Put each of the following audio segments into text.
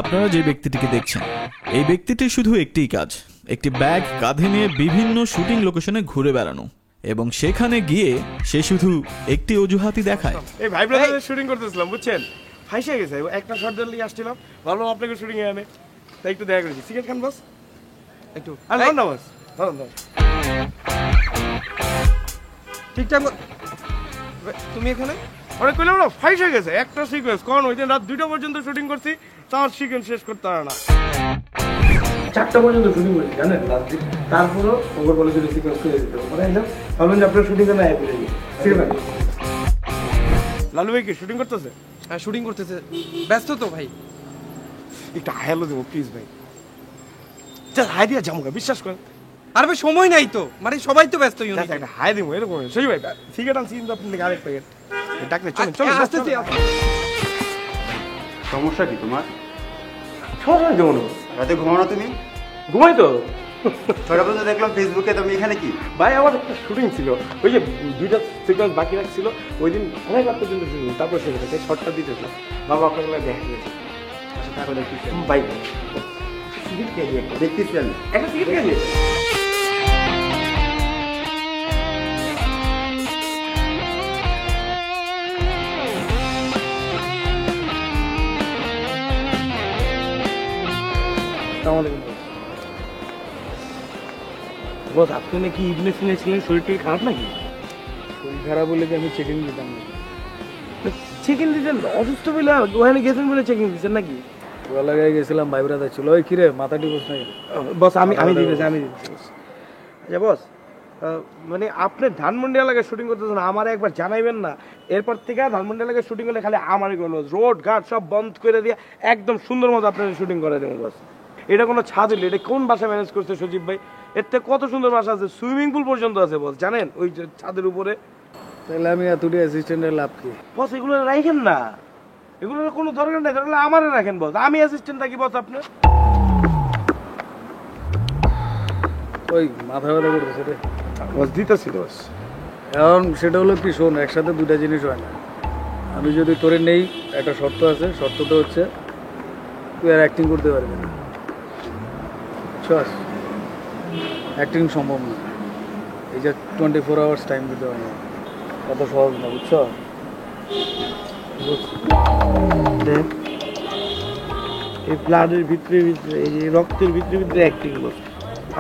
আপনারা যে ব্যক্তিটিকে দেখছেন, এই ব্যক্তিটির শুধু একটিই কাজ, একটি ব্যাগ কাঁধে নিয়ে বিভিন্ন শুটিং লোকেশনে ঘুরে বেড়ানো, এবং সেখানে গিয়ে সে শুধু একটি অজুহাতই দেখায়। এই ভাই ব্রাদারের শুটিং করতেছিলাম, বুঝছেন, ফাইসে গেছে, একটা শর্ট দিলে আসছিলাম, ভাবলাম আপনাকে শুটিং এ আনে, তাই একটু দেখা করেছি। সিগারেট খান বস? একটু না বস, ঠিকঠাক। তুমি এখানে অনেক কইলাম না, ফাইসে গেছে একটা সিকোয়েন্স, কারণ ওই দিন রাত 2টা পর্যন্ত শুটিং করছি, তার সিকোয়েন্স শেষ করতে পারে না, 4টা পর্যন্ত শুটিং করছি জানেন রাত দিন। তারপরও ওভার বলে যদি সিকোয়েন্স করে দিতে হবে, ভাবলেন যে আপনার শুটিং না আয় পড়ে গিয়ে। লালু ভাই কি শুটিং করতেছে? হ্যাঁ শুটিং করতেছে। ব্যস্ত তো ভাই? একটু হায়ালো দেবো প্লিজ ভাই, জাস্ট হাই দিয়া যাবো, বিশ্বাস করেন। আর ভাই সময় নাই তো, মানে সবাই তো ব্যস্ত। একটা হাই দেবো এরকম সেই ভাই, সিগারেট আনছি কিন্তু আপনি আরেক প্যাকেট ডাকলে চলেন চলেন। আসতেছি। সমস্যা কি তোমার? সময় দেবো না, রাতে ঘুমাও না তুমি? ঘুমাই তো। ছোটবেলা তো দেখলাম ফেসবুকে, তুমি এখানে কি? ভাই আমার একটা শুটিং ছিল, ওই যে 2টা সিকোয়েন্স বাকি রাখছিল, ওই দিন অনেক রাত পর্যন্ত শুটিং, তারপর শেষ হয়েছে, শর্টটা দিতেছিলাম, বাবা আপনাকে দেখা গেছে। আচ্ছা তারপর দেখতেছি ভাই, সিগারেট খেয়ে দিয়ে দেখতেছি আমি। একটা সিগারেট খেয়ে দিয়ে। বস আপনি নাকি ইবনে সিনে ছিলেন, শরীরটা খারাপ নাকি? শরীর খারাপ বলে কি আমি চেকিং দিতাম না? চেকিং দিতেন অসুস্থ বলে ওখানে গেছেন বলে চেকিং দিচ্ছেন নাকি? ওরা লাগাই গেছিলাম, ভাই ব্রাদার ছিল। ওই কিরে মাথা টিপস নাই? বস আমি দিতেছি আচ্ছা বস, মানে আপনি ধানমন্ডি এলাকায় শুটিং করতেছেন, আমার একবার জানাইবেন না? এরপর থেকে ধানমন্ডি এলাকায় শুটিং করলে খালি আমারই কোনো রোড ঘাট সব বন্ধ করে দিয়ে একদম সুন্দর মতো আপনার শুটিং করে দেবেন বস। এটা কোনো ছাদ হইলে এটা কোন বাসা ম্যানেজ করছে সজীব ভাই? এর থেকে কত সুন্দর বাসা আছে, সুইমিং পুল পর্যন্ত আছে বস, জানেন ওই যে ছাদের উপরে। তাহলে আমি এতটি অ্যাসিস্ট্যান্টের লাভ কি? বস এগুলো রাখেন না, এগুলোর কোনো দরকার নেই, তাহলে আমারে রাখেন বস, আমি অ্যাসিস্ট্যান্ট থাকি বস আপনার। ওই মাথা ব্যথা করতেছে রে বস, দিতেছি তো বস। এখন সেটা হলো কি, শোন, একসাথে দুটা জিনিস হয় না। আমি যদি তোরে নেই, একটা শর্ত আছে, শর্তটা হচ্ছে তুই আর অ্যাক্টিং করতে পারবি না। বুঝছস? অ্যাক্টিং সম্ভব না, এই যে 24 আওয়ার্স টাইম দিতে হয় না, কত সহজ না, বুঝছ? এই ব্লাডের ভিতরে ভিতরে, এই যে রক্তের ভিতরে ভিতরে অ্যাক্টিং বস,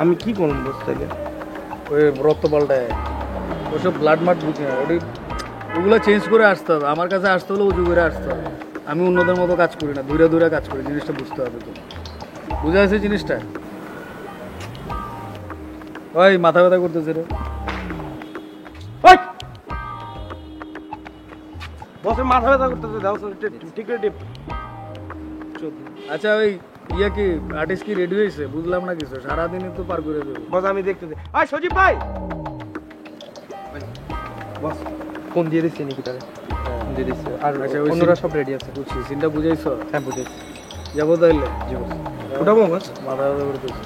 আমি কি করবো বস তাহলে? ওই রক্ত পাল্টায়, ওসব ব্লাড মার্ট বুঝি না, ওগুলো চেঞ্জ করে আসতে হবে। আমার কাছে আসতে হলে উঁচু করে আসতে হবে। আমি অন্যদের মতো কাজ করি না, দূরে দূরে কাজ করি, জিনিসটা বুঝতে হবে। তো বুঝে আছে জিনিসটা? ওই মাথা ব্যথা করতেছে রে। বসের মাথা ব্যথা করতেছে, দাও ঠিক আছে। আচ্ছা ওই ইয়া কি আর্টিস্ট কি রেডি হয়েছে? বুঝলাম না কিছু, সারাদিনই তো পার করে দেবো। বস আমি দেখতেছি। আয় সজীব ভাই, বস ফোন দিয়ে দিচ্ছি নাকি তাহলে? দিয়ে দিচ্ছি। আর আচ্ছা অন্যরা সব রেডি আছে? বুঝছি, সিনটা বুঝাইছো? হ্যাঁ বুঝেছি। যাবো তাইলে? জি বস। ওটাবো বস, মাথা ব্যথা করতেছে।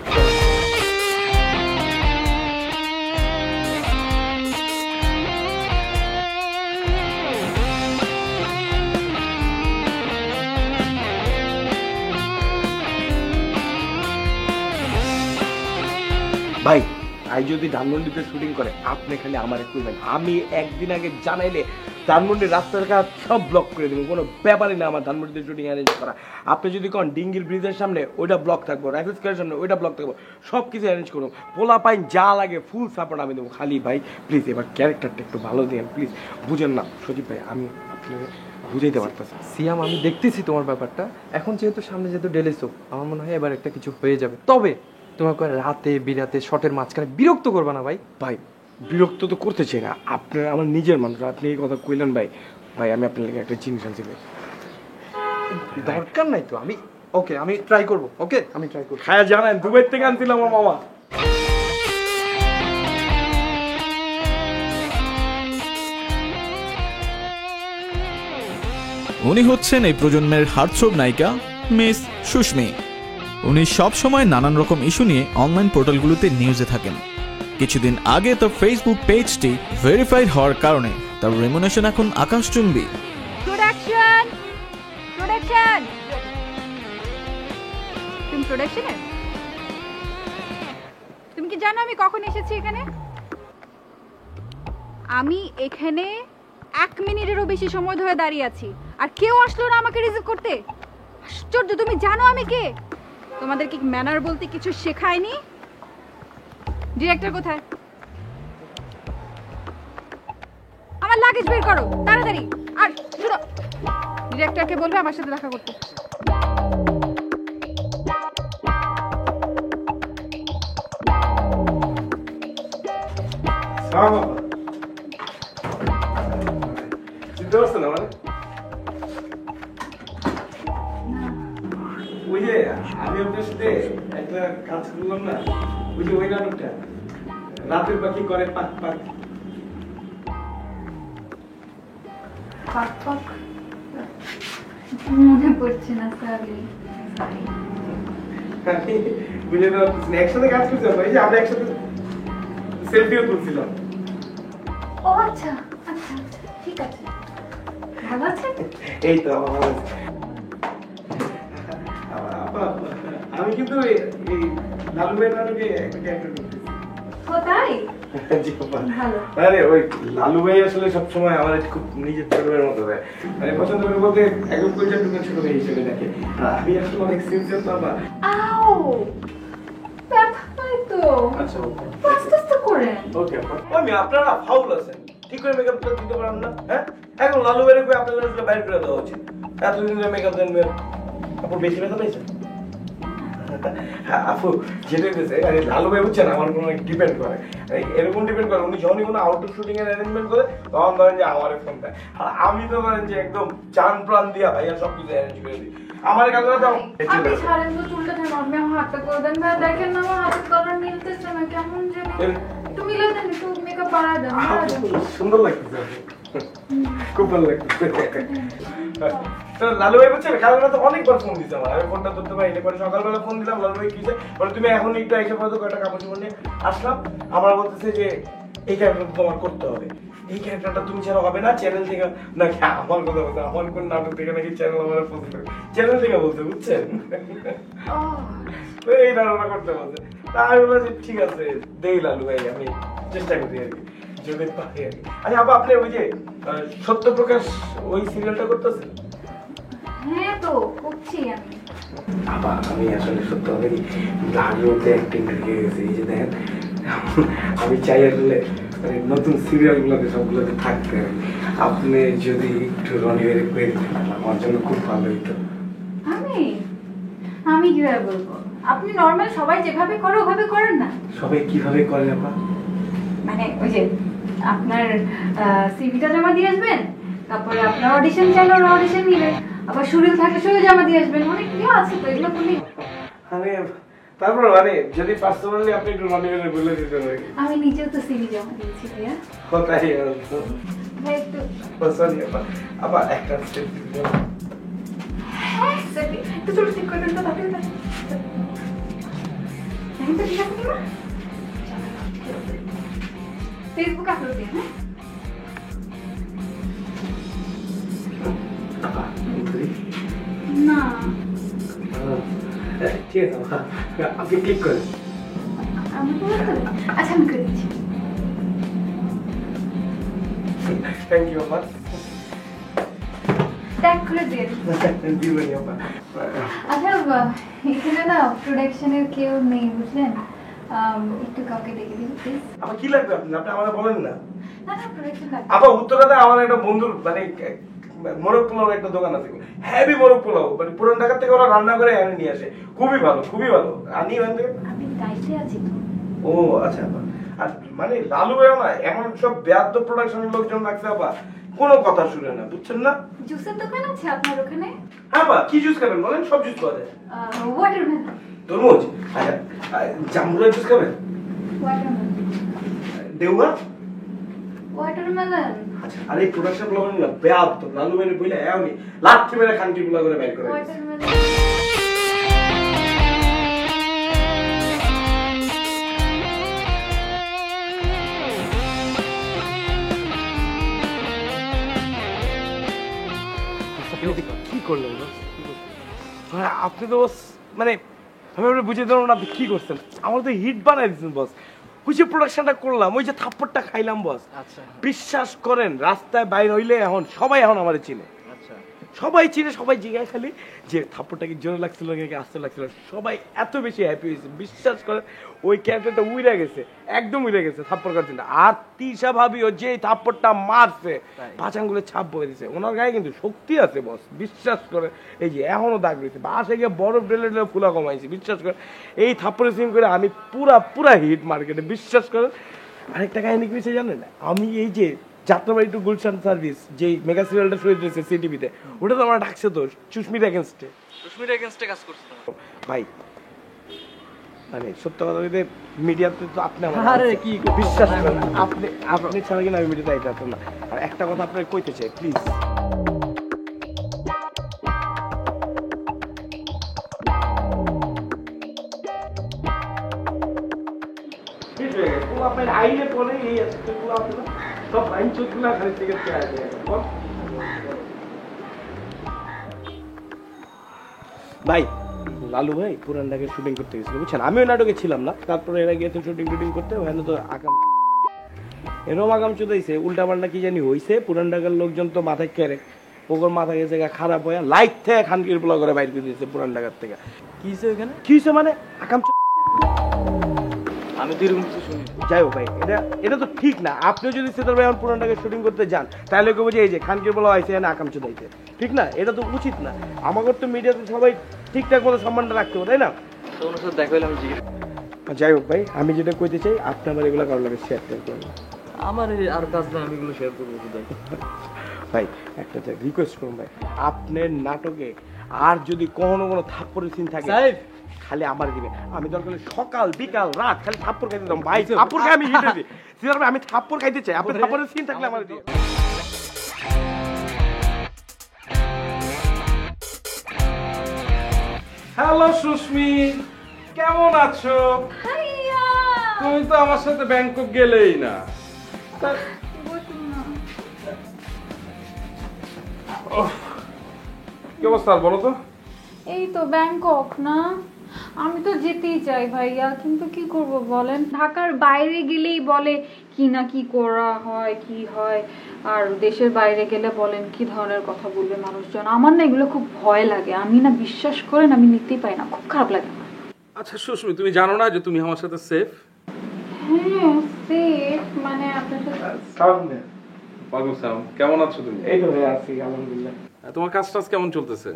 ভাই আই যদি ধানমন্ডিতে শুটিং করে, আপনি খালি আমার কইবেন, আমি একদিন আগে জানাইলে ধানমন্ডির রাস্তার কাজ সব ব্লক করে দেবো, কোনো ব্যাপারই না আমার ধানমন্ডিতে শুটিং অ্যারেঞ্জ করা। আপনি যদি কোন ডিঙ্গির ব্রিজের সামনে ওইটা ব্লক থাকবো, রাইফেল স্কোয়ারের সামনে ওইটা ব্লক থাকবো, সব কিছু অ্যারেঞ্জ করবো, পোলা পাইন যা লাগে ফুল সাপোর্ট আমি দেবো। খালি ভাই প্লিজ এবার ক্যারেক্টারটা একটু ভালো দেন প্লিজ, বুঝেন না সজীব ভাই, আমি আপনাকে বুঝাইতে পারতেছে না। সিয়াম আমি দেখতেছি তোমার ব্যাপারটা, এখন যেহেতু সামনে যেহেতু ডেলি সোপ, আমার মনে হয় এবার একটা কিছু হয়ে যাবে। তবে তোমাকে রাতে বিরাতে শটের মাঝখানে বিরক্ত করবে না ভাই। ভাই বিরক্ত তো করতে চাই না, আপনার আমার নিজের মানুষ, আপনি এই কথা কইলেন ভাই। ভাই আমি আপনার লেগে একটা জিনিস আনছি ভাই। দরকার নাই তো, ওকে আমি ট্রাই করব। ওকে আমি ট্রাই করব। হ্যাঁ জানেন দুবাই থেকে আনছিলাম আমার মামা। উনি হচ্ছেন এই প্রজন্মের হার্টথ্রোব নায়িকা মিস সুস্মি। উনি সবসময় নানান রকম ইস্যু নিয়ে অনলাইন পোর্টালগুলোতে নিউজে থাকেন। কিছুদিন আগে তার ফেসবুক পেজটি ভেরিফাইড হওয়ার কারণে তার রেমুনেশন এখন আকাশচুম্বী। প্রোডাকশন প্রোডাকশন তুমি প্রোডাকশনে, তুমি কি জানো আমি কখন এসেছি এখানে? আমি এখানে 1 মিনিটেরও বেশি সময় ধরে দাঁড়িয়ে আছি, আর কেউ আসলো না আমাকে রিসিভ করতে। আশ্চর্য, তুমি জানো আমি কে? তোমাদের কি ম্যানার বলতে কিছু শেখায়নি? ডিরেক্টর কোথায়? আমার লাগেজ বের করো তাড়াতাড়ি। আর শুনো, ডিরেক্টরকে বলবে আমার সাথে দেখা করতে। চিনতে পারছেন আমার? ওই যে আমি আপনার সাথে একটা কাজ করলাম না, ওই যে ওই নাটকটা রাতের পাখি করে পাক পাক। পাক পাক মনে পড়ছে না, সরি। আমি বুঝে না, একসাথে কাজ করছিলাম, এই যে আমরা একসাথে সেলফিও তুলছিলাম। ও আচ্ছা আচ্ছা আচ্ছা, ঠিক আছে। ভালো আছেন? এই তো আমার ভালো আছে। আমি কিন্তু এই লালু ভাইয়ের নাটকে একটা ক্যারেক্টার করতেছি। ও তাই? জি বাবা। ভালো। আরে ওই লালু ভাই আসলে সবসময় আমার খুব নিজের ছোট ভাইয়ের মতো দেয়, মানে পছন্দ করে বলতে একদম পরিচয় টুকু ছোট ভাই হিসেবে দেখে। আর আমি আসলে অনেক সিনসিয়ার তো আমার। আও, ব্যথা পাই তো। আচ্ছা আস্তে আস্তে করেন। ওকে আমি আপনারা ফাউল আছেন, ঠিক করে মেকআপটা দিতে পারেন না? হ্যাঁ এখন লালু ভাইয়ের কই আপনাদের আসলে বাইরে করে দেওয়া উচিত। এতদিন ধরে মেকআপ দেন আপু, বেশি ব্যথা পেয়েছেন? আপু যেটা হয়েছে, আরে লালু ভাই বুঝছেন আমার কোনো ডিপেন্ড করে, এরকম ডিপেন্ড করে উনি যখনই কোনো আউটডোর শুটিং এর অ্যারেঞ্জমেন্ট করে তখন ধরেন যে আমার ফোন দেয়, আর আমি তো ধরেন যে একদম চান প্রাণ দিয়া ভাইয়া সবকিছু অ্যারেঞ্জ করে দিই। আমার কাছে দাও আপনি ছাড়েন তো, চুলটা কেন আপনি আমার হাতটা করে দেন। ভাই দেখেন না আমার হাতের কালার মিলতেছে না, কেমন জানি একটু মিলে দেন, একটু মেকআপ বাড়ায় দেন। সুন্দর লাগতেছে, খুব ভালো লাগতেছে। তো লালু ভাই বলছে কালকে তো অনেকবার ফোন দিচ্ছে আমার, আমি ফোনটা ধরতে পারিনি, পরে সকালবেলা ফোন দিলাম, লালু ভাই কিছে বলে তুমি এখন একটু এসে পড়ো, কয়টা কাপড় চোপড় নিয়ে আসলাম। আমার বলতেছে যে এই ক্যারেক্টারটা তোমার করতে হবে, এই ক্যারেক্টারটা তুমি ছাড়া হবে না, চ্যানেল থেকে নাকি আমার কথা বলতে, আমার কোন নাটক থেকে নাকি চ্যানেল আমার পছন্দ, চ্যানেল থেকে বলতে বুঝছেন, তো এই ধারণা করতে বলছে। তা আমি বলছি ঠিক আছে দেই লালু ভাই, আমি চেষ্টা করি আর কি, যদি পারি আর কি। আচ্ছা আপা আপনি ওই যে সত্যপ্রকাশ ওই সিরিয়ালটা করতেছেন? হ্যাঁ তো করছি আমি। আপা আমি আসলে সত্য হবে লালুতে অ্যাক্টিং শিখে গেছি, এই যে দেখেন আমি চাই আসলে মানে নতুন সিরিয়ালগুলোতে সবগুলোতে থাকতে, আপনি যদি একটু রনি বের করে দিতেন আমার জন্য খুব ভালো হইতো। আমি আমি কিভাবে বলবো? আপনি নর্মাল সবাই যেভাবে করে ওভাবে করেন না। সবাই কিভাবে করে আপা? মানে ওই যে আপনার সিভিটা জমা দিয়ে আসবেন, তারপরে আপনার অডিশন চাইলে ওরা অডিশন নিবে, আবার শুরু থাকলে শুরু জমা দিয়ে আসবেন, অনেক ইয়ে আছে তো, এগুলো বলি। মানে তারপর মানে যদি পার্সোনালি আপনি একটু রনি বের বলে দিতেন আর কি। আমি নিজেও তো সিভি জমা দিয়েছি ভাইয়া। কোথায় ভাই একটু সরি আপা, আপা একটা স্টেপ দিবেন? হ্যাঁ সেটি একটু ছোট ঠিক করে দেন তো, তাতে দেখেন তো ঠিক আছে কিনা। ফেসবুক আপলোড দিন। হ্যাঁ আপা না ঠিক আছে আপা, আপনি ক্লিক করেন। আমি করে দেবো। আচ্ছা আমি করে দিচ্ছি। থ্যাংক ইউ আপা। ট্যাগ করে দিন। দিবেন আপা। আচ্ছা এখানে না প্রোডাকশনের কেউ নেই বুঝলেন, একটু কাউকে ডেকে দিন প্লিজ। আপা কি লাগবে আপনি, আপনি আমাকে বলেন না। না না প্রোডাকশন লাগবে। আপা উত্তরটা আমার একটা বন্ধুর মানে মোরগ পোলাও একটা দোকান আছে, হেভি মোরগ পোলাও, মানে পুরান ঢাকা থেকে ওরা রান্না করে এনে নিয়ে আসে, খুবই ভালো, খুবই ভালো। আনি ওখান থেকে। আমি গাইতে আছি তো। ও আচ্ছা। আর মানে লালু ভাইও না এমন সব বেয়াদ্দ প্রোডাকশনের লোকজন রাখছে আপা, কোনো কথা শুনে না, বুঝছেন না? জুসের দোকান আছে আপনার ওখানে? হ্যাঁ বা কি জুস খাবেন বলেন, সব জুস পাওয়া যায়। ওয়াটারমেলন। তরমুজ, আচ্ছা জামরুলের জুস খাবেন? ওয়াটারমেলন। দেউয়া। ওয়াটারমেলন। আচ্ছা, আর এই প্রোডাকশন ব্লগার না বেয়াদ্দ, লালু ভাইয়ের বইলে এমনি লাথি মেরে খানকি গুলা করে বের করে দিয়েছে। ওয়াটারমেলন। কি করলেন বস? মানে আপনি তো বস, মানে আমি আপনাকে বুঝিয়ে দিলাম না আপনি কি করছেন। আমার তো হিট বানাই দিচ্ছেন বস। ওই যে প্রোডাকশনটা করলাম, ওই যে থাপ্পড়টা খাইলাম বস, আচ্ছা বিশ্বাস করেন রাস্তায় বাইর হইলে এখন সবাই এখন আমার চিনে, আচ্ছা সবাই চিনে, সবাই জিজ্ঞাসা খালি যে থাপ্পড়টা কি জোরে লাগছিল নাকি আস্তে লাগছিল, সবাই এত বেশি হ্যাপি হয়েছে। বিশ্বাস করেন ওই ক্যারেক্টারটা উইরা গেছে, একদম উইরা গেছে থাপ্পড় কাটছেন। আর তিশা ভাবি ও যে থাপ্পড়টা মারছে পাঁচ আঙ্গুলে ছাপ বয়ে দিছে, ওনার গায়ে কিন্তু শক্তি আছে বস, বিশ্বাস করে। এই যে এখনো দাগ রয়েছে, বাসে গিয়ে বরফ ঢেলে ঢেলে ফুলা কমাইছে, বিশ্বাস করে। এই থাপ্পড়ে সিম করে আমি পুরা হিট মার্কেটে, বিশ্বাস করেন। আরেকটা কাহিনী কি হয়েছে জানেন, আমি এই যে যাত্রাবাড়ি টু গুলশান সার্ভিস যে মেগা সিরিয়ালটা শুরু হয়েছে সিটিভিতে, ওটা তো আমার ডাকছে তো সুস্মিতা এগেনস্টে। সুস্মিতা এগেইনস্টে কাজ করছো ভাই মানে সত্য কথা বলতে মিডিয়াতে তো আপনি আমার আরে আছে। কি বিশ্বাস করেন, আপনি ছাড়া কিনা আমি মিডিয়াতে আইতে পারতাম না। আর একটা কথা আপনাকে কইতে চাই প্লিজ, আপনার আইনে পরে এই আছে সব আইন চোখগুলো খালি থেকে ভাই লালু ভাই পুরান ঢাকে শুটিং করতে গেছিল বুঝছেন, আমি ওই নাটকে ছিলাম না, তারপরে এরা গিয়েছে শুটিং টুটিং করতে, ওখানে তো আগাম এরকম আগাম চুদাইছে, উল্টা পাল্টা কি জানি হয়েছে, পুরান ঢাকার লোকজন তো মাথায় কেড়ে, ওগর মাথা গেছে খারাপ হয়ে লাইট থেকে খানকির পোলা করে বাইর করে দিয়েছে পুরান ঢাকার থেকে। কি হয়েছে ওখানে? কি হয়েছে মানে আকাম আমি তো এরকম কিছু শুনি। যাই হোক ভাই, এটা তো ঠিক না। আপনিও যদি সিতার ভাই এখন পুরান ঢাকায় শুটিং করতে যান তাহলে কেউ বলছে এই যে খানকির পোলা আইসে এনে আকাম চুদাইছে, ঠিক না? এটা তো উচিত না। আমাদের তো মিডিয়াতে সবাই ঠিকঠাক মতো সম্মানটা রাখতে হবে, তাই না? তো ওনার সাথে দেখা হলে আমি জিজ্ঞেস যাই হোক ভাই, আমি যেটা কইতে চাই আপনি আমার এগুলো কারোর লাগে শেয়ার করবেন আমার আর কাজ না, আমি এগুলো শেয়ার করবো ভাই। একটা রিকোয়েস্ট করুন ভাই, আপনার নাটকে আর যদি কোনো থাপ্পড়ের সিন থাকে সাহেব খালি আমার দিবে, আমি দরকার হলে সকাল বিকাল রাত খালি থাপ্পড় খাইতে দাম ভাই, থাপ্পড় খাই আমি হিটে দিই। সিদ্ধার্থ ভাই, আমি থাপ্পড় খাইতে চাই, আপনি থাপ্পড়ের সিন থাকলে আমার দিয়ে। হ্যালো সুস্মি, কেমন আছো? হাইয়া। তুমি তো আমার সাথে ব্যাংকক গেলেই না। কি অবস্থা বলো তো? এই তো ব্যাংকক না, আমি তো যেতেই চাই ভাইয়া, কিন্তু কি করব বলেন, ঢাকার বাইরে গেলেই বলে কি না কি করা হয় কি হয়, আর দেশের বাইরে গেলে বলেন কি ধরনের কথা বলবে মানুষজন। আমার না এগুলো খুব ভয় লাগে, আমি না বিশ্বাস করেন আমি নিতেই পাই না, খুব খারাপ লাগে আমার। আচ্ছা সুস্মি, তুমি জানো না যে তুমি আমার সাথে সেফ? হ্যাঁ সেফ, মানে আপনার সাথে সামনে ওয়ালাইকুম সালাম, কেমন আছো তুমি? এই তো ভাই আছি আলহামদুলিল্লাহ। তোমার কাজ টাজ কেমন চলতেছে?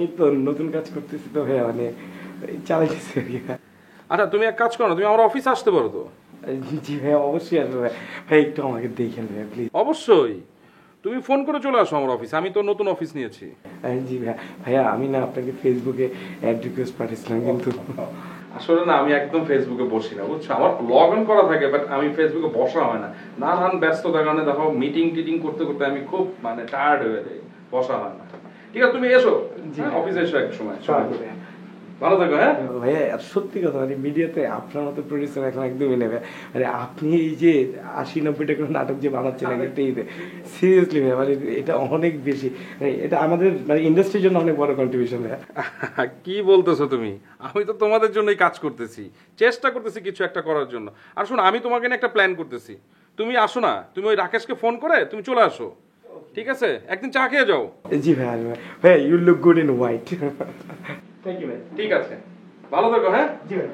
এই তো নতুন কাজ করতেছি তো ভাই, মানে চালাইতেছি আর কি। আচ্ছা তুমি এক কাজ করো না, তুমি আমার অফিসে আসতে পারো তো? জি ভাই অবশ্যই আসবে ভাই, ভাই একটু আমাকে দেখেন ভাই প্লিজ। অবশ্যই, তুমি ফোন করে চলে আসো আমার অফিসে, আমি তো নতুন অফিস নিয়েছি। জি ভাইয়া, ভাইয়া আমি না আপনাকে ফেসবুকে অ্যাড রিকোয়েস্ট পাঠিয়েছিলাম, কিন্তু আসলে না আমি একদম ফেসবুকে বসি না বুঝছো, আমার লগ ইন করা থাকে বাট আমি ফেসবুকে বসা হয় না, নানান ব্যস্ততার কারণে দেখো মিটিং টিটিং করতে করতে আমি খুব মানে টায়ার্ড হয়ে যাই, বসা হয় না। ঠিক আছে তুমি এসো অফিসে এসো এক সময়, ভালো থাকো। হ্যাঁ ভাইয়া আর সত্যি কথা মানে মিডিয়াতে আপনার মতো প্রডিউসার এখন একদমই নেবে, মানে আপনি এই যে 80-90 টাকার নাটক যে বানাচ্ছেন একটা ঈদে, সিরিয়াসলি ভাই মানে এটা অনেক বেশি, মানে এটা আমাদের মানে ইন্ডাস্ট্রির জন্য অনেক বড় কন্ট্রিবিউশন ভাইয়া। কি বলতেছো তুমি? আমি তো তোমাদের জন্যই কাজ করতেছি, চেষ্টা করতেছি কিছু একটা করার জন্য। আর শোনো আমি তোমাকে নিয়ে একটা প্ল্যান করতেছি, তুমি আসো না, তুমি ওই রাকেশকে ফোন করে তুমি চলে আসো, ঠিক আছে? একদিন চা খেয়ে যাও। জি ভাইয়া, ভাইয়া you look good in white. Thank you ভাই। ঠিক আছে, ভালো থাকো। হ্যাঁ জি ভাই।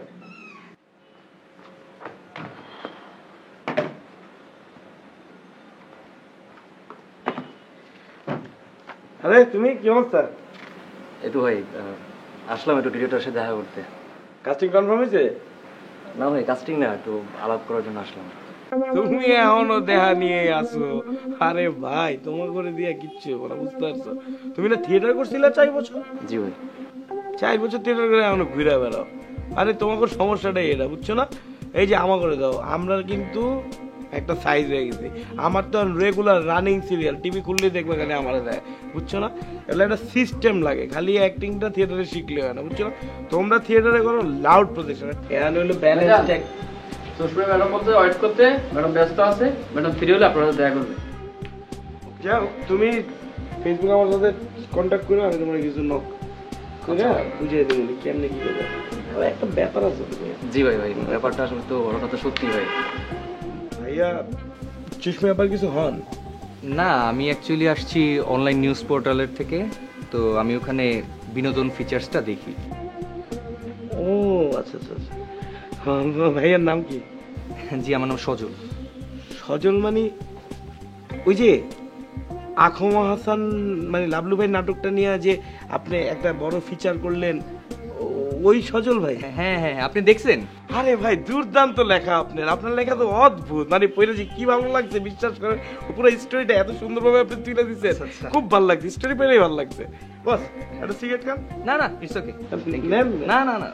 আরে তুমি কি অবস্থা? একটু ভাই আসলাম একটু ডিরেক্টরের সাথে দেখা করতে। কাস্টিং কনফার্ম হয়েছে? না ভাই কাস্টিং না, একটু আলাপ করার জন্য আসলাম। তুমি এখনো দেখা নিয়ে আসো? আরে ভাই তোমার করে দিয়া কিচ্ছু বলা, বুঝতে পারছো? তুমি না থিয়েটার করছিলে 4 বছর? জি ভাই। 4 বছর থিয়েটার করে এখনো ঘুরে বেড়াও। আরে তোমাকে সমস্যাটাই এটা, বুঝছো না? এই যে আমা করে দাও, আমরা কিন্তু একটা সাইজ হয়ে গেছি। আমার তো রেগুলার রানিং সিরিয়াল, টিভি খুললেই দেখবে খালি আমার দেয়, বুঝছো না? এগুলো একটা সিস্টেম লাগে, খালি অ্যাক্টিংটা থিয়েটারে শিখলে হয় না, বুঝছো না? তোমরা থিয়েটারে করো লাউড প্রজেকশন, এখানে হলো ব্যালেন্স। সুস্মিতা ম্যাডাম বলতে ওয়েট করতে, ম্যাডাম ব্যস্ত আছে, ম্যাডাম ফ্রি হলে আপনারা দেখা করবে। যাও তুমি ফেসবুকে আমার সাথে কন্ট্যাক্ট করো, আমি তোমার কিছু নক করে বুঝিয়ে দেবো কেমনে কি করবে। আর একটা ব্যাপার আছে জি ভাই, ভাই ব্যাপারটা আসলে তো বড় কথা সত্যি ভাই। ভাইয়া, চুষ্মি ব্যাপার কিছু হন? না, আমি অ্যাকচুয়ালি আসছি অনলাইন নিউজ পোর্টালের থেকে, তো আমি ওখানে বিনোদন ফিচার্সটা দেখি। ও আচ্ছা আচ্ছা আচ্ছা। ভাইয়ার নাম কি? জি আমার নাম সজল। সজল মানে ওই যে আখমা হাসান মানে লাবলু ভাই নাটকটা নিয়ে যে আপনি একটা বড় ফিচার করলেন, ওই সজল ভাই? হ্যাঁ হ্যাঁ, আপনি দেখছেন? আরে ভাই দুর্দান্ত লেখা আপনার লেখা তো অদ্ভুত, মানে পড়ে যে কি ভালো লাগছে বিশ্বাস করেন। পুরো স্টোরিটা এত সুন্দরভাবে আপনি তুলে দিচ্ছেন, খুব ভালো লাগছে, স্টোরি পেলেই ভালো লাগছে। বস একটা সিগারেট খান? না না, ইটস ওকে। নেন না না না,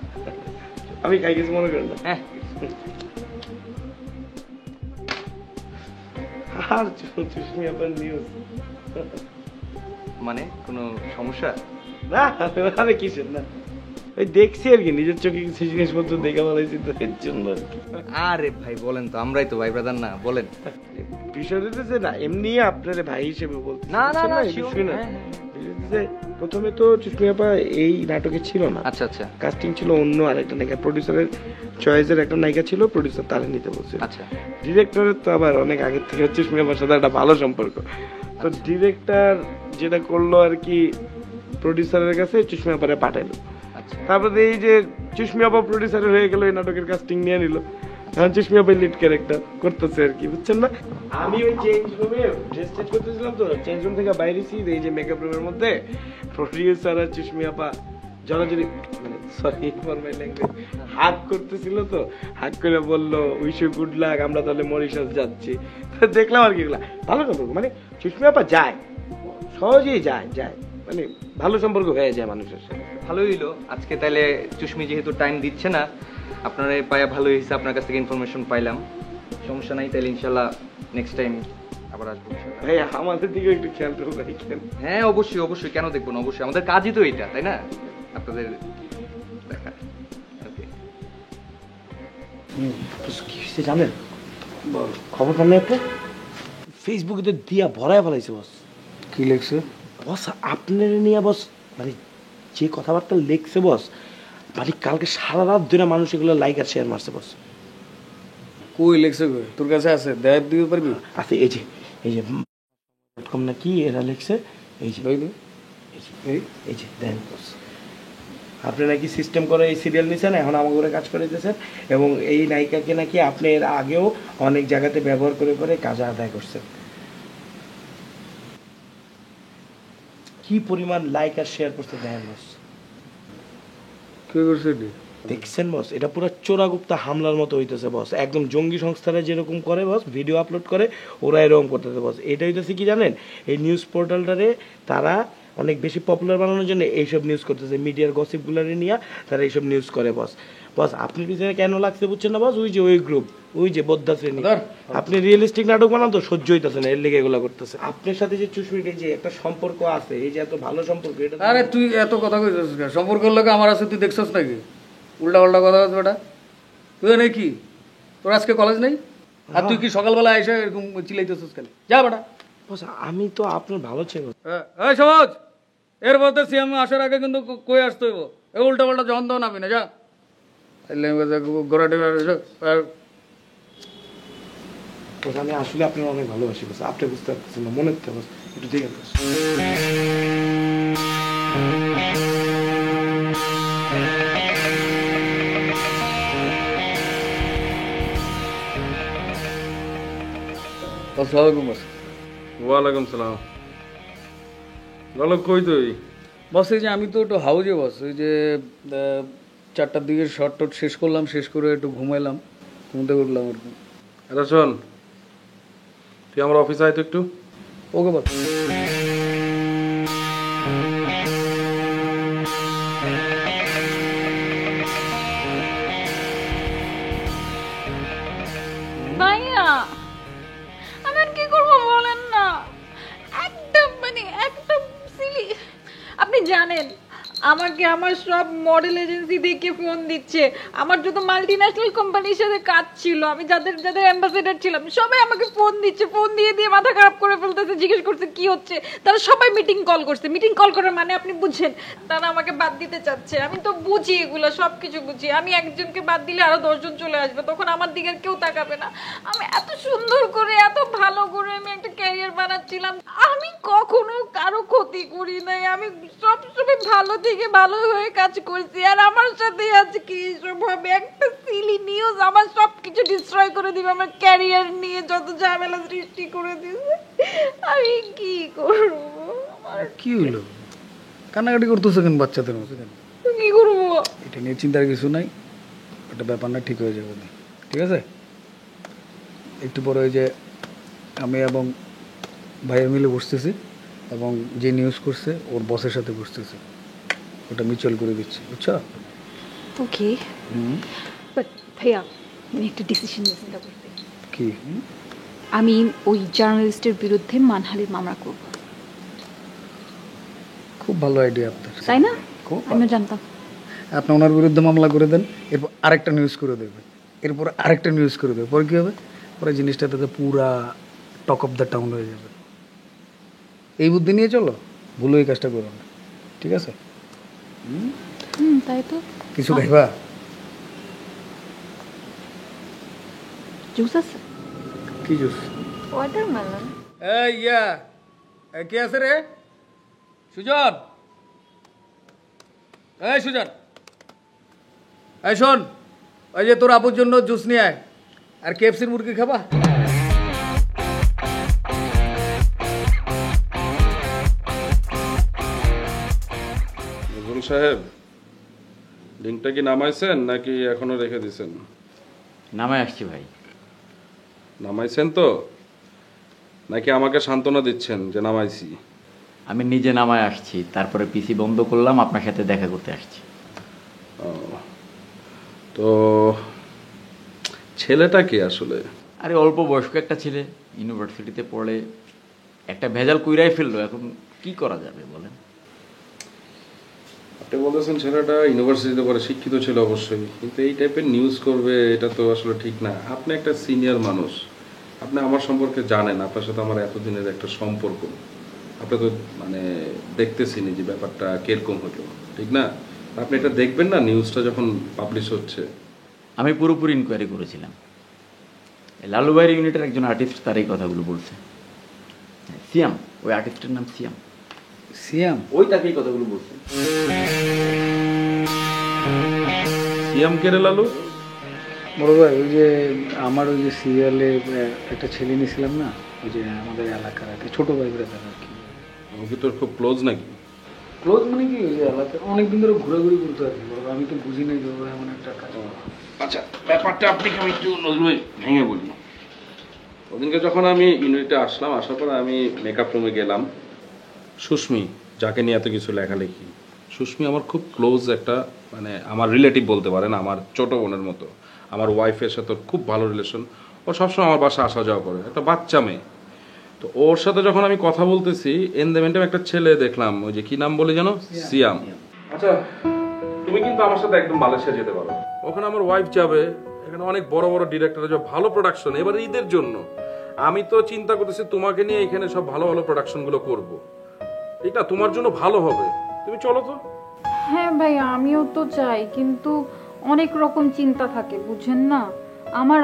আমি খাই, কিছু মনে করেন না। হ্যাঁ। আর চুষ্মি আপনার নিউজ মানে কোনো সমস্যা? না, আরে কিসের না, ওই দেখছি আর কি, নিজের চোখে কিছু জিনিসপত্র দেখে ভালোইছি তো এর জন্য আর কি। আরে ভাই বলেন তো, আমরাই তো ভাই ব্রাদার না, বলেন। বিষয়টা হচ্ছে না এমনি আপনার ভাই হিসেবে বলতে না না না, প্রথমে তো চুষ্মি আপা এই নাটকে ছিল না। আচ্ছা আচ্ছা কাস্টিং ছিল অন্য আরেকটা নায়িকা, প্রডিউসারের চয়েসের একটা নায়িকা ছিল, প্রডিউসার তারা নিতে বলছিল। আচ্ছা। ডিরেক্টরের তো আবার অনেক আগে থেকে চুষ্মি আপার সাথে একটা ভালো সম্পর্ক, তো ডিরেক্টর যেটা করলো আর কি, প্রডিউসারের কাছে চুষ্মি আপারে পাঠাইলো। আচ্ছা। তারপরে এই যে চুষ্মি আপা প্রডিউসার হয়ে গেল, এই নাটকের কাস্টিং নিয়ে নিল, এখন চুষ্মি আপা লিড ক্যারেক্টার করতেছে আর কি, বুঝছেন না? আমি ওই চেঞ্জ রুমে ড্রেস চেঞ্জ করতেছিলাম, তো চেঞ্জ রুম থেকে বাইরেছি, এই যে মেকআপ রুমের মধ্যে প্রডিউসার আর চুষ্মি আপা জড়াজড়ি, মানে সরি ফর মাই ল্যাঙ্গুয়েজ, হাগ করতেছিল। তো হাগ করে বললো উইশ ইউ গুড লাক, আমরা তাহলে মরিশাস যাচ্ছি। দেখলাম আর কি, ভালো সম্পর্ক, মানে চুষ্মি আপা যায় সহজেই যায়, মানে ভালো সম্পর্ক হয়ে যায় মানুষের সাথে। ভালোই হইলো আজকে, তাহলে চুষ্মি যেহেতু টাইম দিচ্ছে না, আপনারা পায়া ভালোই হয়েছে, আপনার কাছ থেকে ইনফরমেশন পাইলাম। সমস্যা নাই, তাহলে ইনশাল্লাহ নেক্সট টাইম আবার আসবো ইনশাল্লাহ। ভাই আমাদের দিকে একটু খেয়াল করো ভাই। হ্যাঁ অবশ্যই অবশ্যই, কেন দেখবো না, অবশ্যই আমাদের কাজই তো এটা, তাই না? আপনাদের দেখা। ওকে। কি হয়েছে জানেন? খবর পান না একটা? ফেসবুকে তো দিয়া ভরায় ফেলাইছে বস। কি লেখছে বস আপনার নিয়ে বস, মানে যে কথাবার্তা লেখছে বস, মানে কালকে সারা রাত ধরে মানুষ এগুলো লাইক আর শেয়ার মারছে বস। কই লেখছে? কই তোর কাছে আছে? দেখ দিতে পারবি? আছে, এই যে কম না কি এরা লিখছে, এই যে এই যে দেন বস, আপনি নাকি সিস্টেম করে এই সিরিয়াল নিছেন, এখন আমার ঘরে কাজ করে দিয়েছেন, এবং এই নায়িকাকে নাকি আপনি এর আগেও অনেক জায়গাতে ব্যবহার করে করে কাজ আদায় করছেন। কি পরিমাণ লাইক আর শেয়ার করতে দেন বস? কে করছে? দেখছেন বস, এটা পুরো চোরাগুপ্তা হামলার মতো হইতেছে বস, একদম জঙ্গি সংস্থারা যেরকম করে বস, ভিডিও আপলোড করে, ওরা এরকম করতেছে বস। এটা হইতেছে কি জানেন, এই নিউজ পোর্টালটারে তারা অনেক বেশি পপুলার বানানোর জন্য এইসব নিউজ করতেছে, মিডিয়ার গসিপগুলারে নিয়ে তারা এইসব নিউজ করে বস। বস আপনি পিছনে কেন লাগছে বুঝছেন না বস? ওই যে ওই গ্রুপ, ওই যে বদ্দা শ্রেণী, আপনি রিয়েলিস্টিক নাটক বানান তো সহ্য হইতেছে না, এর লেগে এগুলা করতেছে। আপনার সাথে যে চুষ্মির যে একটা সম্পর্ক আছে, এই যে এত ভালো সম্পর্ক, এটা আরে তুই এত কথা কইছিস কেন? সম্পর্কের লোক আমার আছে, তুই দেখছস নাকি? উল্টা পাল্টা কথা বলছ বেটা। তুই নেই কি, তোর আজকে কলেজ নেই? আর তুই কি সকালবেলা এসে এরকম চিলাইতেছিস কেন? যা বেটা। বস আমি তো আপনার ভালো চাই বস। এই সমাজ, এর মধ্যে সিএম আসার আগে কিন্তু কই আসতে হইব, এ উল্টা পাল্টা জন দাও নাবি না, যা। গোড়াটি আমি আসলে আপনার অনেক ভালোবাসি বস, আপনি বুঝতে পারতেছেন না, মনে হচ্ছে বস, একটু দেখেন বস। আসসালামু আলাইকুম বস। ওয়ালাইকুম সালাম। বলো কই তুই? বস এই যে আমি তো একটু হাউজে বস, ওই যে 4টার দিকে শর্ট টট শেষ করলাম, শেষ করে একটু ঘুমাইলাম, ঘুমতে উঠলাম আর কি। আরে শোন, তুই আমার অফিসে আয় তো একটু। ওকে বস। ভাইয়া আমি আর কি করবো বলেন না, একটা সিলি। আপনি জানেন আমাকে আমার সব মডেল এজেন্সি থেকে ফোন দিচ্ছে, আমার যত মাল্টি ন্যাশনাল কোম্পানির সাথে কাজ ছিল, আমি যাদের যাদের অ্যাম্বাসেডার ছিলাম, সবাই আমাকে ফোন দিচ্ছে, ফোন দিয়ে দিয়ে মাথা খারাপ করে ফেলতেছে, জিজ্ঞেস করছে কি হচ্ছে। তারা সবাই মিটিং কল করছে, মিটিং কল করার মানে আপনি বুঝছেন, তারা আমাকে বাদ দিতে চাচ্ছে। আমি তো বুঝি এগুলো, সবকিছু বুঝি। আমি একজনকে বাদ দিলে আরো 10 জন চলে আসবে, তখন আমার দিকে আর কেউ তাকাবে না। আমি এত সুন্দর করে, এত ভালো করে আমি একটা ক্যারিয়ার বানাচ্ছিলাম, আমি কখনো কারো ক্ষতি করি নাই, আমি সবসময় ভালো থেকে ভালো হয়ে কাজ করছি। আর আমার সাথে আজকে এইসব হবে, একটা সিলি নিউজ আমার সবকিছু ডিস্ট্রয় করে দিবে, আমার ক্যারিয়ার নিয়ে যত ঝামেলা সৃষ্টি করে দিবে। আমি কি করবো? কি হইলো, কান্নাকাটি করতেছো কেন বাচ্চাদের মতো কেন? কি করবো? এটা নিয়ে চিন্তার কিছু নাই, একটা ব্যাপার না, ঠিক হয়ে যাবে। ঠিক আছে, একটু পরে ওই যে আমি এবং ভাইয়া মিলে বসতেছি, এবং যে নিউজ করছে ওর বসের সাথে বসতেছি, ওটা মিউচুয়াল করে দিচ্ছি, বুঝছো? ওকে, বাট ভাইয়া আমি একটা ডিসিশন নিয়েছি। কি? আমি ওই জার্নালিস্টের বিরুদ্ধে মানহানির মামলা করব। খুব ভালো আইডিয়া আপনার, তাই না? খুব আমি জানতাম। আপনি ওনার বিরুদ্ধে মামলা করে দেন, এরপর আরেকটা নিউজ করে দেবে, এরপর আরেকটা নিউজ করে দেবে, পরে কী হবে? পরে জিনিসটা তাতে পুরা টক অফ দ্য টাউন হয়ে যাবে। এই বুদ্ধি নিয়ে চলো, ভুলো এই কাজটা করো না, ঠিক আছে? তাই তো। কিছু খাইবা? জুস আছে? কি জুস? ওয়াটারমেলন। এই ইয়া, কে আছে রে? সুজন, এই সুজন, এই শোন, ওই যে তোর আপুর জন্য জুস নিয়ে আয়, আর কেএফসির মুরগি খাবা? নজরুল সাহেব, লিঙ্কটা কি নামাইছেন নাকি এখনো রেখে দিছেন? নামায় আসছি ভাই। নামাইছেন তো, নাকি আমাকে সান্ত্বনা দিচ্ছেন যে নামাইছি? আমি নিজে নামায় আসছি, তারপরে পিসি বন্ধ করলাম, আপনার সাথে দেখা করতে আসছি। তো ছেলেটা কি আসলে? আরে অল্প বয়স্ক একটা ছেলে, ইউনিভার্সিটিতে পড়ে, একটা ভেজাল কুইরাই ফেললো, এখন কি করা যাবে বলেন? আপনি বলতেছেন ছেলেটা ইউনিভার্সিটিতে পড়ে, শিক্ষিত ছিল অবশ্যই, কিন্তু এই টাইপের নিউজ করবে এটা তো আসলে ঠিক না। আপনি একটা সিনিয়র মানুষ, আপনি আমার সম্পর্কে জানেন, আপনার সাথে আমার এতদিনের একটা সম্পর্ক, আপনি তো মানে দেখতেছেন যে ব্যাপারটা কিরকম হলো, ঠিক না? আপনি এটা দেখবেন না নিউজটা যখন পাবলিশ হচ্ছে। আমি পুরোপুরি ইনকোয়ারি করেছিলাম, লালুবাইয়ের ইউনিটের একজন আর্টিস্ট তার এই কথাগুলো বলছে। সিয়াম, ওই আর্টিস্টের নাম সিয়াম। সিয়াম? ওই তাকে এই কথাগুলো বলছে। সিয়াম কে রে লালু? বড় ভাই, ওই যে আমার ওই যে সিরিয়ালে একটা ছেলে নিয়েছিলাম না, ওই যে আমাদের এলাকার আর কি, ছোটো ভাই ব্রাদার আর কি। ও কি তোর খুব ক্লোজ নাকি? ক্লোজ মানে কি, ওই যে এলাকায় অনেকদিন ধরে ঘোরাঘুরি করতে আর কি। বড় ভাই, আমি তো বুঝি নাই বড় ভাই এমন একটা কাজ। আচ্ছা, ব্যাপারটা আপনাকে আমি একটু নজরুল ভেঙে বলি। ওদিনকে যখন আমি ইউনিটে আসলাম, আসার পর আমি মেকআপ রুমে গেলাম, সুস্মি যাকে নিয়ে এত কিছু লেখালেখি, সুস্মি আমার খুব ক্লোজ একটা, মানে আমার রিলেটিভ বলতে পারেন, আমার ছোট বোনের মতো। আমার ওয়াইফের সাথে খুব ভালো রিলেশন, ও সবসময় আমার বাসায় আসা যাওয়া করে, একটা বাচ্চা মেয়ে। তো ওর সাথে যখন আমি কথা বলতেছি, এনদেমেন্টে একটা ছেলে দেখলাম, ওই যে কি নাম বলে যেন, সিয়াম। আচ্ছা, তুমি কিন্তু আমার সাথে একদম মালয়েশিয়া যেতে পারো, ওখানে আমার ওয়াইফ যাবে, এখানে অনেক বড় বড় ডিরেক্টর যাবে, ভালো প্রোডাকশন, এবার ঈদের জন্য। আমি তো চিন্তা করতেছি তোমাকে নিয়ে এখানে সব ভালো ভালো প্রোডাকশনগুলো করব, এটা তোমার জন্য ভালো হবে, তুমি চলো তো। হ্যাঁ ভাই, আমিও তো চাই, কিন্তু অনেক রকম চিন্তা থাকে, বুঝেন না? আমার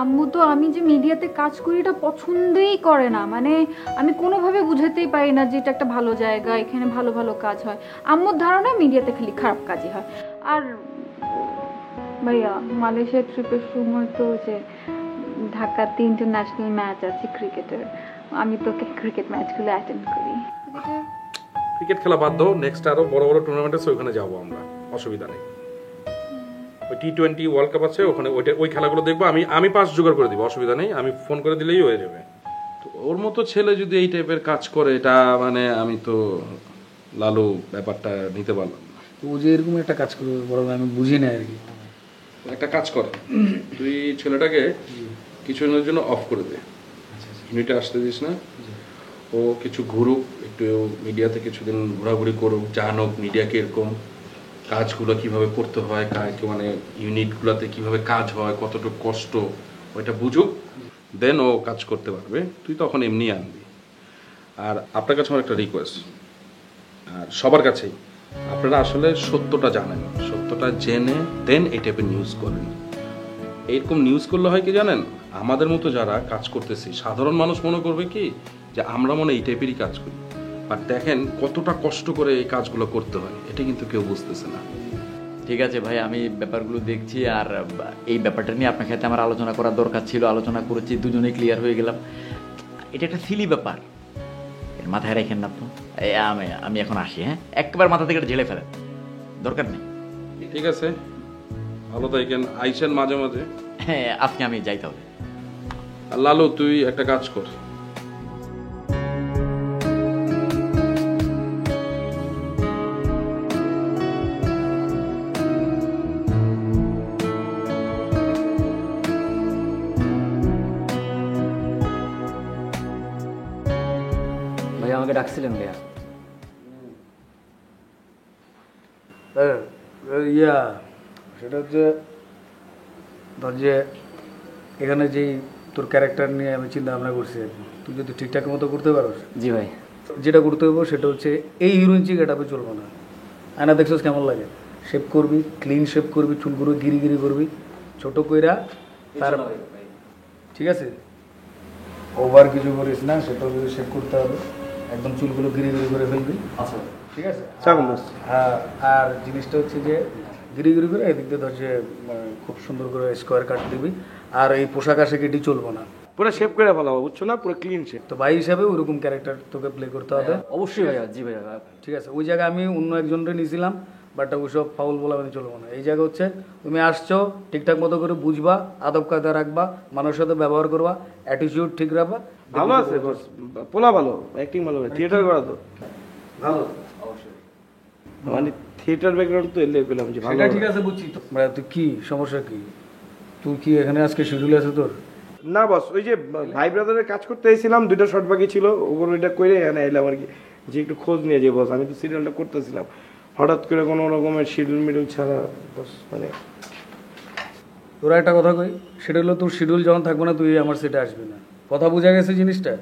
আম্মু তো আমি যে মিডিয়াতে কাজ করি এটা পছন্দই করে না, মানে আমি কোনোভাবে বুঝাতেই পারি না যে এটা একটা ভালো জায়গা, এখানে ভালো ভালো কাজ হয়। আম্মুর ধারণা মিডিয়াতে খালি খারাপ কাজই হয়। আর ভাইয়া, মালয়েশিয়া ট্রিপের সময় তো যে ঢাকাতে ইন্টারন্যাশনাল ম্যাচ আছে ক্রিকেটের, আমি তো ক্রিকেট ম্যাচগুলো অ্যাটেন্ড করি। ক্রিকেট খেলা বাদ দাও, নেক্সট আরো বড় বড় টুর্নামেন্ট আছে, ওখানে যাবো আমরা, অসুবিধা নেই। ওই T20 ওয়ার্ল্ড কাপ আছে, ওখানে ওই খেলাগুলো দেখবো। আমি পাস জোগাড় করে দিব, অসুবিধা নেই, আমি ফোন করে দিলেই হয়ে যাবে। তো ওর মতো ছেলে যদি এই টাইপের কাজ করে, এটা মানে আমি তো লালু ব্যাপারটা নিতে পারলাম না। তো ও যে এরকম একটা কাজ করবে বড় ভাই, আমি বুঝি না আর কি। একটা কাজ কর, তুই ছেলেটাকে কিছুদিনের জন্য অফ করে দে, ইউনিটে আসতে দিস না। ও কিছু ঘুরুক, একটু মিডিয়াতে কিছুদিন ঘোরাঘুরি করুক, জানুক মিডিয়াকে এরকম কাজগুলো কিভাবে করতে হয়, মানে ইউনিটগুলোতে কিভাবে কাজ হয়, কতটুকু কষ্ট, ওইটা বুঝুক, দেন ও কাজ করতে পারবে। তুই তখন এমনি আনবি। আর আপনার কাছে আমার একটা রিকোয়েস্ট, আর সবার কাছেই, আপনারা আসলে সত্যটা জানেন, সত্যটা জেনে দেন এই টাইপের নিউজ করেন। এরকম নিউজ করলে হয় কি জানেন, আমাদের মতো যারা কাজ করতেছি সাধারণ মানুষ মনে করবে কি যে আমরা মনে এই টাইপেরই কাজ করি, বাট দেখেন কতটা কষ্ট করে এই কাজগুলো করতে হয়, এটা কিন্তু কেউ বুঝতেছে না। ঠিক আছে ভাই, আমি ব্যাপারগুলো দেখছি। আর এই ব্যাপারটা নিয়ে আপনার সাথে আমার আলোচনা করার দরকার ছিল, আলোচনা করেছি, দুজনেই ক্লিয়ার হয়ে গেলাম। এটা একটা সিলি ব্যাপার, এর মাথায় রাখেন না তো। আমি এখন আসি, হ্যাঁ, একবার মাথা থেকে ঝেড়ে ফেলেন, দরকার নেই। ঠিক আছে, ভালো থাকেন, আইসেন মাঝে মাঝে। হ্যাঁ, আজকে আমি যাইতে হবে। আর লালু তুই একটা কাজ কর, ভাইয়া আমাকে ডাকছিলেন ভাইয়া? ইয়া সেটা হচ্ছে ধর যে এখানে যেই তোর ক্যারেক্টার নিয়ে আমি চিন্তা ভাবনা করছি আর কি, তুই যদি ঠিকঠাক মতো করতে পারোস। জি ভাই। যেটা করতে হবে সেটা হচ্ছে এই হিরোইন চিক এটা চলবো না। আয়না দেখছিস কেমন লাগে, শেপ করবি, ক্লিন শেপ করবি, চুলগুলো গিরি গিরি করবি, ছোট কইরা তার, ঠিক আছে? ওভার কিছু করিস না, সেটাও যদি শেপ করতে হবে, একদম চুলগুলো গিরি গিরি করে ফেলবি, ঠিক আছে? হ্যাঁ, আর জিনিসটা হচ্ছে যে গিরি গিরি করে এদিক দিয়ে ধর যে খুব সুন্দর করে স্কোয়ার কাট দিবি। আর এই পোশাক আশাক এটি চলবো না, পুরো শেপ করে ফেলাবো, বুঝছো না, পুরো ক্লিন শেপ। তো ভাই হিসাবে ওরকম ক্যারেক্টার তোকে প্লে করতে হবে। অবশ্যই ভাইয়া। জি ভাইয়া। ঠিক আছে, ওই জায়গায় আমি অন্য একজনকে নিয়েছিলাম, বাট ওইসব ফাউল বলা আমি চলবো না। এই জায়গা হচ্ছে তুমি আসছো, ঠিকঠাক মতো করে বুঝবা, আদব কায়দা রাখবা, মানুষের সাথে ব্যবহার করবা, অ্যাটিটিউড ঠিক রাখবা। ভালো আছে বস, পোলা ভালো, অ্যাক্টিং ভালো, থিয়েটার করা তো ভালো, অবশ্যই। মানে থিয়েটার ব্যাকগ্রাউন্ড তো এলে পেলাম যে ভালো। সেটা ঠিক আছে, বুঝছি তো। তুই কি সমস্যা কি, তুই কি এখানে আজকে শিডিউল আছে তোর? না বস, ওই যে ভাই ব্রাদারের কাজ করতে এসেছিলাম, 2টা শর্ট বাকি ছিল, ওগুলো ওইটা করে এখানে এলাম আর কি, যে একটু খোঁজ নিয়ে যে বস, আমি তো সিরিয়ালটা করতেছিলাম, হঠাৎ করে কোনো রকমের শিডিউল মিডিউল ছাড়া বস, মানে তোরা একটা কথা কই, সেটা হলো তোর শিডিউল যখন থাকবে না, তুই আমার সেটে আসবি না। কথা বোঝা গেছে জিনিসটা?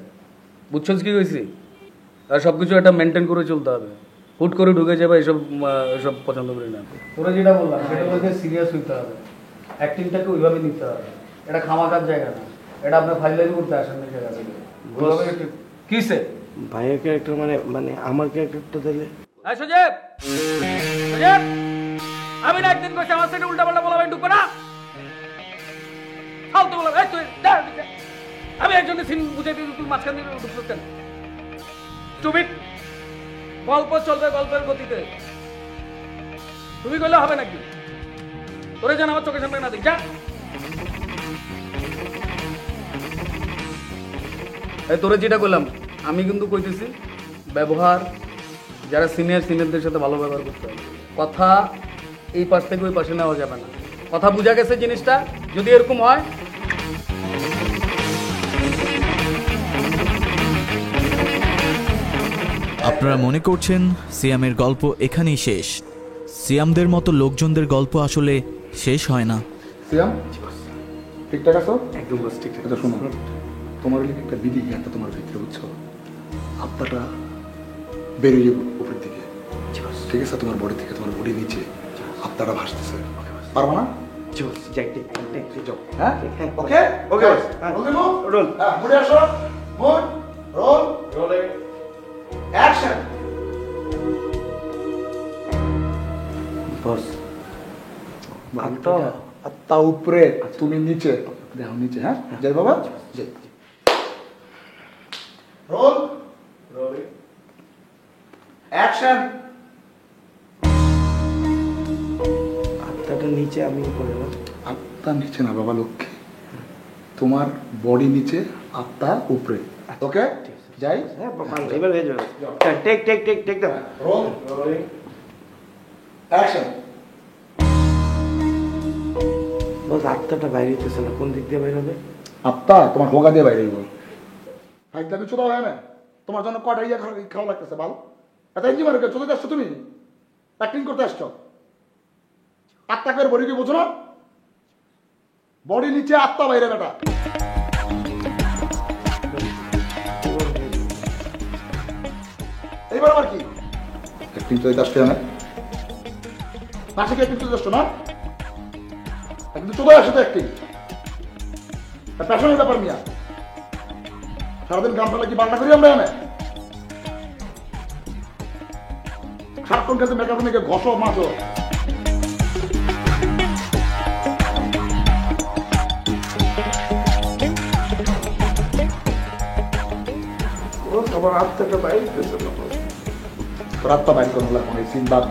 বুঝছস কি কইছি? আর সব কিছু একটা মেনটেন করে চলতে হবে, হুট করে ঢুকে যাবে এসব, এসব পছন্দ করি না। তোরা যেটা বললাম সেটা হচ্ছে সিরিয়াস হইতে হবে, অ্যাক্টিংটাকে ওইভাবে নিতে হবে, এটা খামাখার জায়গা না, এটা আপনার ফাইলারি করতে আসেন না জায়গা থেকে। কিসে ভাইয়ের ক্যারেক্টার মানে মানে আমার ক্যারেক্টারটা দিলে সুজেব, সুজেব, আমি না একদিন কইছি আমার সাথে উল্টা পাল্টা বলা ভাই ঢুকবে না, ফালতু বলা ভাই, তুই আমি একজনের সিন বুঝাই দিই, তুই মাঝখান দিয়ে ঢুকছিস কেন? স্টুপিড, গল্প চলবে গল্পের গতিতে, তুমি কইলে হবে নাকি? তোরে যেন আমার চোখের সামনে না দিই, যা। তোরে যেটা কইলাম আমি কিন্তু কইতেছি, ব্যবহার যারা সিনিয়রদের সাথে ভালো ব্যবহার করতে হবে, কথা এই পাশ থেকে ওই পাশে নেওয়া যাবে না, কথা বোঝা গেছে জিনিসটা? যদি এরকম হয়, আপনারা মনে করছেন সিয়ামের গল্প এখানেই শেষ। সিয়ামদের মতো লোকজনদের গল্প আসলে শেষ হয় না। সিয়াম ঠিকঠাক আছো? একদম বস ঠিকঠাক। আচ্ছা শোনো, তোমার লিখে একটা বিধি জ্ঞানটা তোমার ভিতরে, বুঝছো? আত্মাটা বেরিয়ে যাবে উপর দিকে, ঠিক আছে? তোমার বডি থেকে, তোমার বডি নিচে আত্মাটা ভাসতেছে, পারবো না? হ্যাঁ ওকে ওকে রোল, মুড়ে আসো, মুড রোল, রোলে অ্যাকশন। বস আত্মা উপরে, তুমি নিচে, দেখো নিচে। হ্যাঁ জয় বাবা, জয়। Roll, rolling action. অ্যাকশন। আত্মাটা নিচে, আমি উপরে না? আত্মা নিচে না বাবা লক্ষ্মী, তোমার বডি নিচে, আত্মা উপরে। ওকে যাই? হ্যাঁ ভালো, এবার হয়ে যাবে। টেক টেক টেক টেক দাও। Roll action. বস আত্মাটা বাইরে হইতেছে না, কোন দিক দিয়ে বাইরে হবে? আত্মা তোমার হোগা দিয়ে বাইরে বল। হাইটা কিছু দাও হয় না, তোমার জন্য কয়টা ইয়ে খাওয়া লাগতেছে ভালো। এত ইঞ্জিনিয়ার চলে আসছো তুমি, অ্যাক্টিং করতে আসছো। আত্মা করে বডি কি বোঝো না? বডি নিচে, আত্মা বাইরে বেটা। এইবার আবার কি অ্যাক্টিং তো এটা আসছে না, পাশে কি অ্যাক্টিং চলে আসছো না? কিন্তু চলে আসে তো অ্যাক্টিং, প্যাশনের ব্যাপার মিয়া। সারাদিন গ্রাম ফেলা কি বান্না করি আমরা এনে? সারাক্ষণ কাছে মেকানিকে ঘষো মাঝো। বস আমার আত্মাটা বাইরে হইতেছে না। তোর আত্মা বাইর করে লাগবে সিন বাদ।